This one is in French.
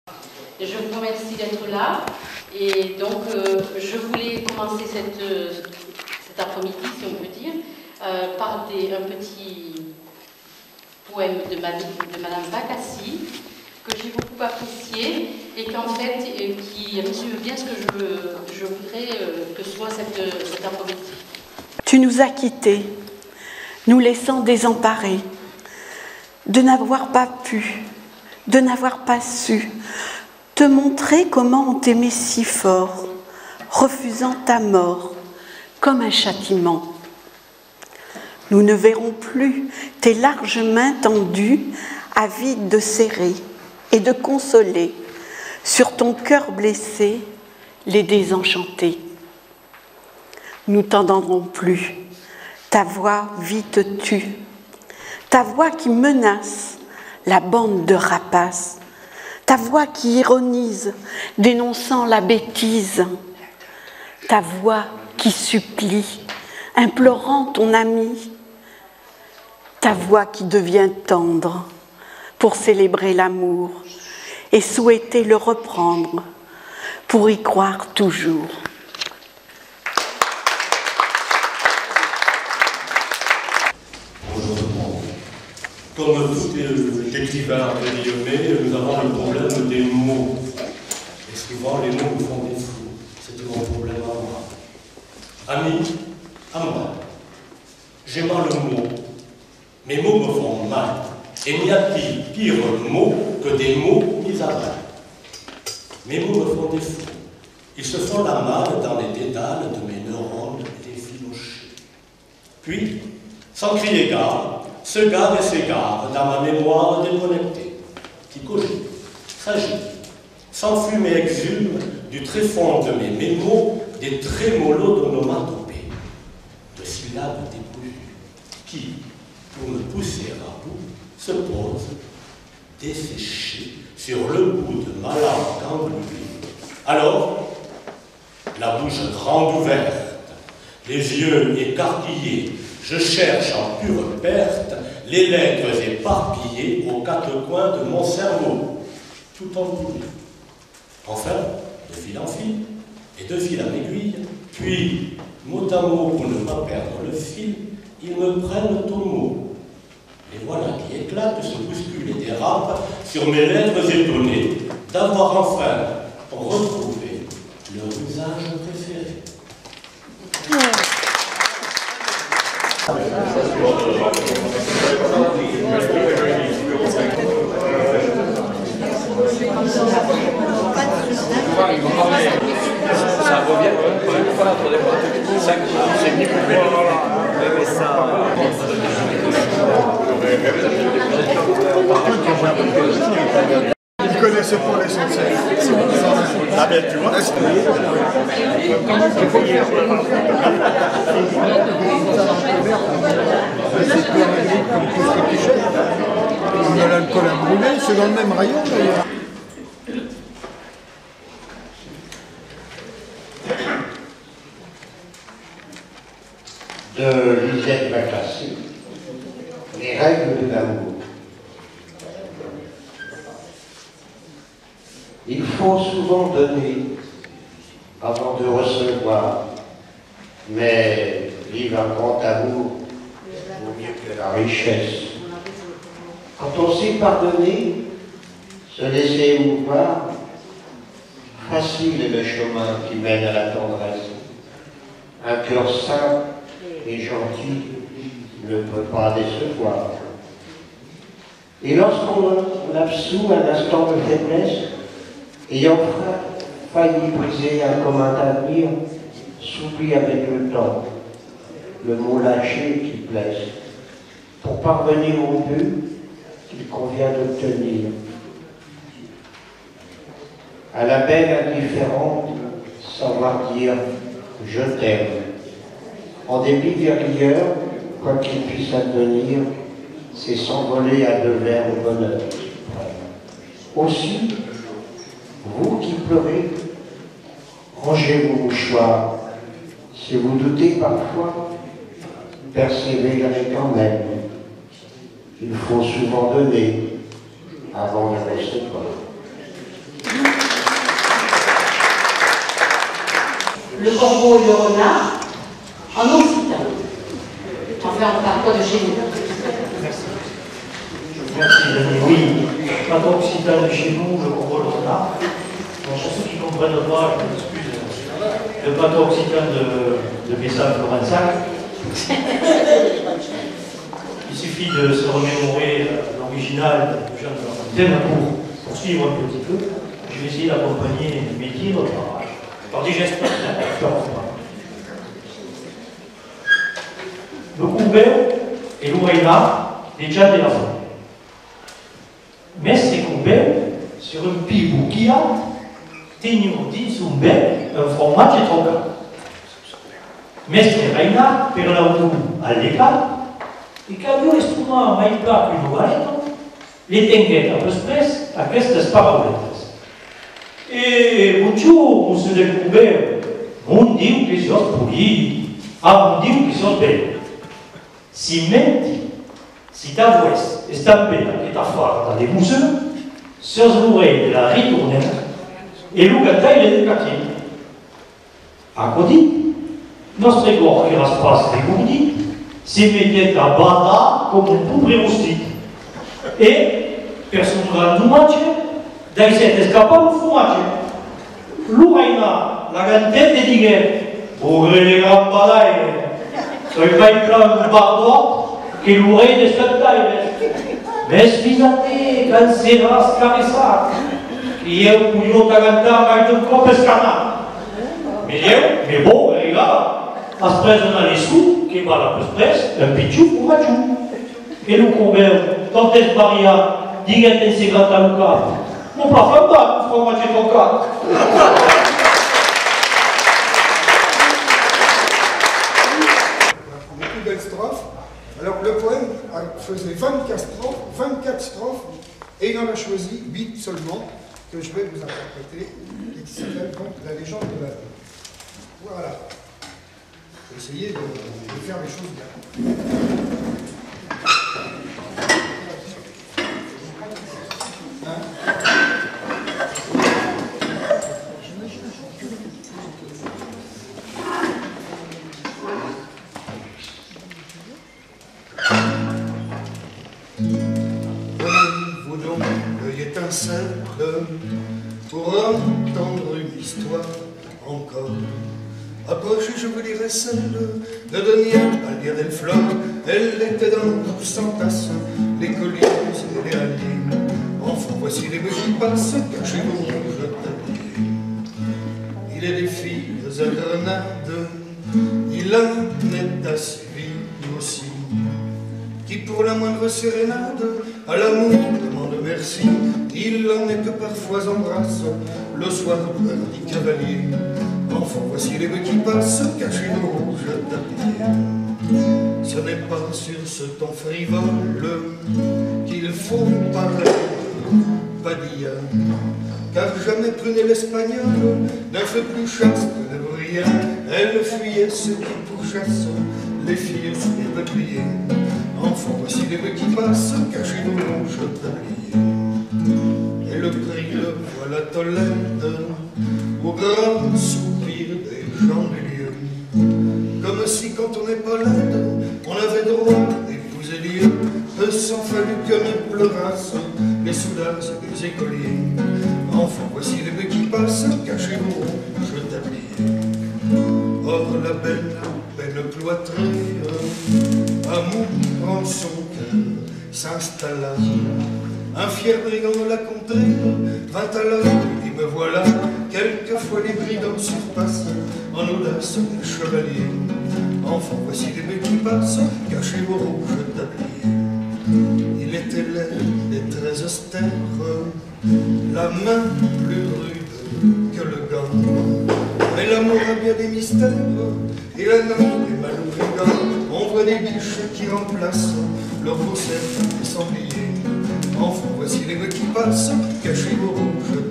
Je vous remercie d'être là et donc je voulais commencer cet après-midi, si on peut dire, par un petit poème de Madame Bakassi que j'ai beaucoup apprécié et qu'en fait qui résume bien ce que je voudrais que soit cet après-midi. Tu nous as quittés, nous laissant désemparés, de n'avoir pas pu, de n'avoir pas su te montrer comment on t'aimait si fort, refusant ta mort comme un châtiment. Nous ne verrons plus tes larges mains tendues, avides de serrer et de consoler sur ton cœur blessé les désenchantés. Nous t'entendrons plus, ta voix vite tue, ta voix qui menace la bande de rapaces, ta voix qui ironise, dénonçant la bêtise, ta voix qui supplie, implorant ton ami, ta voix qui devient tendre pour célébrer l'amour et souhaiter le reprendre pour y croire toujours. Bonjour tout le monde. Comme tout écrivain entre guillemets, nous avons le problème des mots. Et souvent, les mots nous font des fous. C'est mon problème à moi. Ami, à moi. J'ai mal le mot. Mes mots me font mal. Et n'y a-t-il pire mot que des mots mis à mal. Mes mots me font des fous. Ils se font la malle dans les dédales de mes neurones effilochés. Puis, sans crier gare, se gare et s'égare dans ma mémoire déconnectée, qui cogite, s'agite, s'enfume et exhume du tréfonds de mes mémos des trémolos d'onomatopées, de syllabes dépourvues, qui, pour me pousser à bout, se posent, desséchés, sur le bout de ma langue engluée. Alors, la bouche grande ouverte, les yeux écarquillés, je cherche en pure perte les lettres éparpillées aux quatre coins de mon cerveau, tout entouré. Enfin, de fil en fil, et de fil en aiguille, puis, mot à mot pour ne pas perdre le fil, ils me prennent au mot. Et voilà qui éclatent, se bousculent et dérapent sur mes lèvres étonnées d'avoir enfin retrouvé leur usage préféré. Ça revient, c'est ni coupé, mais ça... Ils connaissaient pas l'essentiel. Ah ben tu vois. On a l'alcool à brûler, c'est dans le même rayon d'ailleurs. De Lisette Bakassi, les règles de l'amour. Il faut souvent donner avant de recevoir, mais vivre un grand amour vaut mieux que la richesse. Quand on sait pardonner, se laisser émouvoir, facile est le chemin qui mène à la tendresse. Un cœur simple et gentil ne peut pas décevoir. Et lorsqu'on absout un instant de faiblesse, ayant failli briser un commun avenir, s'oublie avec le temps le mot lâché qui blesse, pour parvenir au but qu'il convient d'obtenir. À la belle indifférente, savoir dire « je t'aime ». En dépit des rigueurs, quoi qu'il puisse advenir, c'est s'envoler à deux vers au bonheur. Aussi, vous qui pleurez, rangez vos mouchoirs. Si vous doutez parfois, persévérez quand même. Il faut souvent donner avant de recevoir. le corbeau et le renard en occitan. Enfin, on parle pas de chez nous. Merci, Daniel. Oui, pas occitan de chez nous, le corbeau et le renard. Bon, pour ceux qui ne comprennent pas, je m'excuse, le bateau occitan de Messal Florensac. Il suffit de se remémorer l'original de Jean de La Fontaine pour suivre un petit peu. Je vais essayer d'accompagner mes tirs par des gestes. Le couvert et l'oreilla des Tchad de la Fontaine. Mais c'est couvert sur un pibou qui a tenu dins un bec un fromage et troca. Mestre Reina per l'auto allegat e cambio l'estrumar mai pla que no valetto le tenguet a després aquestes parauletes. E bonjour, monsieur del Coubert, on diu que sos poli, on diu que sos bel. Si menti, si ta voix està bella que ta farta de museu, sos l'oreille de la ritournelle e lo cantai le quartier. A codi? Nostre corps qui raspasse dégourdi se mettait à bada comme un poupre rustique. Et, per son gran dommage, dai set escapà un fromage. L'oreina, la gantette e diguet, bourré les grands badailles, soy pas un plan bardot que l'oreille de spectacle. Mais fisate, quand seràs caressat, que eu pujo t'agantar mai d'un cop escanat. Mais bon, regarde, després on a les sous, qui va la després, un pitxou ou matxou. Et le couvert, tant es varia, diguet en segrat à l'ocat. Mon pas fait pas, fromage et ton cas. Beaucoup belles strophes. Alors le poème faisait 24 strophes, et il en a choisi 8 seulement, que je vais vous interpréter, et qui s'appelle donc La légende de la vie. Voilà. Essayez de faire les choses bien. Prenez-vous donc l'œil étincelle pour entendre une histoire encore. Approchez, je vous dirai celle de Donia Albier del Flor. Elle était dans douce entasse, les collines et les halliers. Enfant, voici les bœufs qui passent, cachez-vous, je t'habille. Il est des filles à Grenade, il en est à Séville aussi, qui pour la moindre sérénade à l'amour demande merci. Il en est que parfois embrasse le soir du hardi cavalier. Enfant, voici les bœufs qui passent, cachés de rouge tapis. Ce n'est pas sur ce ton frivole qu'il faut parler Padilla, car jamais prunait l'espagnol d'un feu plus chaste que le brillant. Elle fuyait ceux qui pourchassent les filles sous les peupliers. Enfant, voici les bœufs qui passent, cachés de rouge tablier. Et le prix, le voilà Tolède, au grand soupir des gens du lieu. Comme si quand on n'est pas laide, on avait droit d'épouser Dieu. Peu s'en fallut que ne pleurassent les soldats et les écoliers. Enfant, voici les bœufs qui passent, cachés au rouge tablier. Or la belle cloîtrée, amour en son cœur, s'installa. Un fier brigand de la contrée vint à l'heure, et me voilà. Quelquefois les brigands surpassent en audace des chevaliers. Enfant, voici les bœufs qui passent, cachés au rouge tablier. Il était laid et très austère, la main plus rude que le gant. Mais l'amour a bien des mystères, et la nappe est mal brigand. On voit des biches qui remplacent leurs faussettes et sangliers. Enfant, voici les bœufs qui passent, cachés au rouge